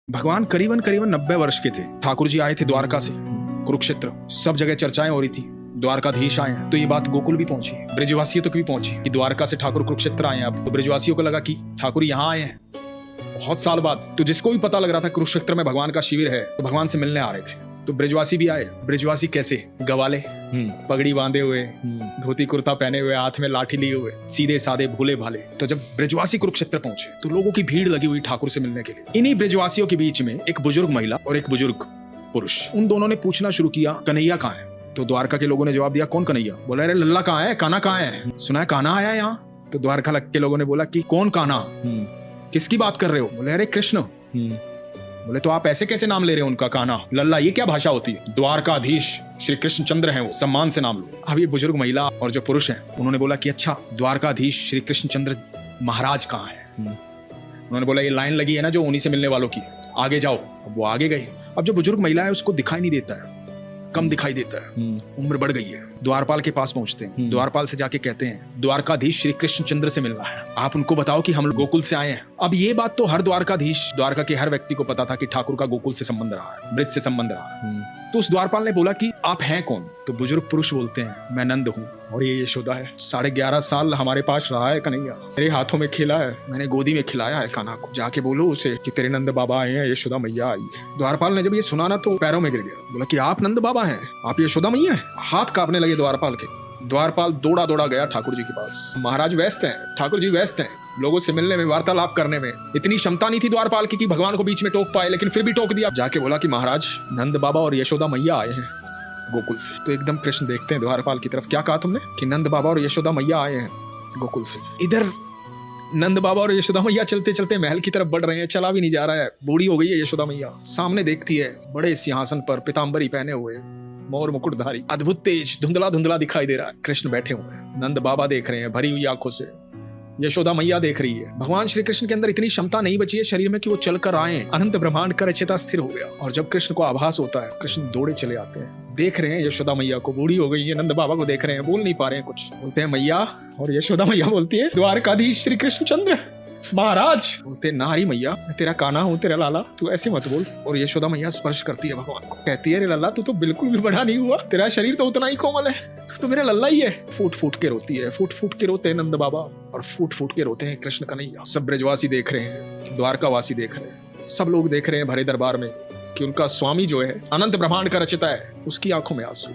भगवान करीबन करीबन 90 वर्ष के थे। ठाकुर जी आए थे द्वारका से, कुरुक्षेत्र, सब जगह चर्चाएं हो रही थी। द्वारकाधीश आए हैं तो ये बात गोकुल भी पहुंची, ब्रजवासियों तक भी पहुंची कि द्वारका से ठाकुर कुरुक्षेत्र आए हैं। अब तो ब्रजवासियों को लगा कि ठाकुर यहाँ आए हैं बहुत साल बाद। तो जिसको भी पता लग रहा था कुरुक्षेत्र में भगवान का शिविर है तो भगवान से मिलने आ रहे थे। तो ब्रजवासी भी आए। ब्रजवासी कैसे? गवाले, पगड़ी बांधे हुए, धोती कुर्ता पहने हुए, हाथ में लाठी लिए हुए, सीधे साधे भोले भाले। तो जब ब्रजवासी कुरुक्षेत्र पहुंचे तो लोगों की भीड़ लगी हुई ठाकुर से मिलने के लिए। इन्हीं ब्रजवासियों के बीच में एक बुजुर्ग महिला और एक बुजुर्ग पुरुष, उन दोनों ने पूछना शुरू किया, कन्हैया कहाँ है? तो द्वारका के लोगों ने जवाब दिया, कौन कन्हैया? बोला, अरे लल्ला कहाँ है, कान्हा कहाँ है? सुना है कान्हा आया यहाँ। तो द्वारका के लोगों ने बोला कि कौन कान्हा, किसकी बात कर रहे हो? बोले, अरे कृष्ण। बोले, तो आप ऐसे कैसे नाम ले रहे हो उनका, कान्हा लल्ला, ये क्या भाषा होती है? द्वारकाधीश श्री कृष्ण चंद्र हैं वो, सम्मान से नाम लो। अब ये बुजुर्ग महिला और जो पुरुष हैं उन्होंने बोला कि अच्छा, द्वारकाधीश श्री कृष्ण चंद्र महाराज कहाँ है? उन्होंने बोला, ये लाइन लगी है ना जो उन्हीं से मिलने वालों की, आगे जाओ। अब वो आगे गए। अब जो बुजुर्ग महिला है उसको दिखाई नहीं देता है, कम दिखाई देता है, उम्र बढ़ गई है। द्वारपाल के पास पहुंचते हैं, द्वारपाल से जाके कहते हैं, द्वारकाधीश श्री कृष्ण चंद्र से मिलना है, आप उनको बताओ कि हम गोकुल से आए हैं। अब ये बात तो हर द्वारकाधीश, द्वारका के हर व्यक्ति को पता था कि ठाकुर का गोकुल से संबंध रहा है, ब्रज से संबंध रहा है। तो उस द्वारपाल ने बोला कि आप हैं कौन? तो बुजुर्ग पुरुष बोलते हैं, मैं नंद हूँ और ये यशोदा है। 11.5 साल हमारे पास रहा है कन्हैया, मेरे हाथों में खेला है, मैंने गोदी में खिलाया है कान्हा को। जाके बोलो उसे कि तेरे नंद बाबा आए हैं, यशोदा मैया आई है। द्वारपाल ने जब ये सुना ना तो पैरों में गिर गया। बोला कि आप नंद बाबा हैं, आप यशोदा मैया हैं? हाथ कांपने लगे द्वारपाल के। द्वारपाल दौड़ा गया ठाकुर जी के पास। महाराज व्यस्त हैं, ठाकुर जी व्यस्त हैं, लोगों से मिलने में, वार्तालाप करने में। इतनी क्षमता नहीं थी द्वारपाल की कि भगवान को बीच में टोक पाए, लेकिन फिर भी टोक दिया। जाके बोला कि महाराज, नंद बाबा और यशोदा मैया आए हैं गोकुल से। तो एकदम कृष्ण देखते हैं द्वारपाल की तरफ, क्या कहा तुमने? कि नंद बाबा और यशोदा मैया आए हैं गोकुल से। इधर नंद बाबा और यशोदा मैया चलते चलते महल की तरफ बढ़ रहे हैं, चला भी नहीं जा रहा है, बूढ़ी हो गई है यशोदा मैया। सामने देखती है, बड़े सिंहासन पर पीतांबरी पहने हुए, मोर मुकुटधारी, अद्भुत तेज, धुंधला धुंधला दिखाई दे रहा है। कृष्ण बैठे हुए हैं, नंद बाबा देख रहे हैं भरी हुई आंखों से, यशोदा मैया देख रही है। भगवान श्री कृष्ण के अंदर इतनी क्षमता नहीं बची है शरीर में कि वो चलकर आए। अनंत ब्रह्मांड का रचयिता स्थिर हो गया। और जब कृष्ण को आभास होता है, कृष्ण दौड़े चले आते हैं, देख रहे हैं यशोदा मैया को, बूढ़ी हो गई है, नंद बाबा को देख रहे हैं, बोल नहीं पा रहे हैं कुछ। बोलते हैं मैया, और यशोदा मैया बोलती है, द्वारकाधीश श्री कृष्ण चंद्र महाराज। बोलते नारी मैया, मैं तेरा कान्हा हूँ, तेरा लाला, तू ऐसे मत बोल। और यशोदा मैया स्पर्श करती है भगवान को, कहती है, अरे लल्ला, तू तो बिल्कुल भी बड़ा नहीं हुआ, तेरा शरीर तो उतना ही कोमल है, तू तो मेरा लल्ला ही है। फूट फूट के रोती है, फूट फूट के रोते हैं नंद बाबा, और फूट फूट के रोते हैं कृष्ण कन्हैया। सब ब्रजवासी देख रहे हैं, द्वारकावासी देख रहे हैं, सब लोग देख रहे हैं भरे दरबार में कि उनका स्वामी जो है, अनंत ब्रह्मांड का रचयिता है, उसकी आंखों में आंसू।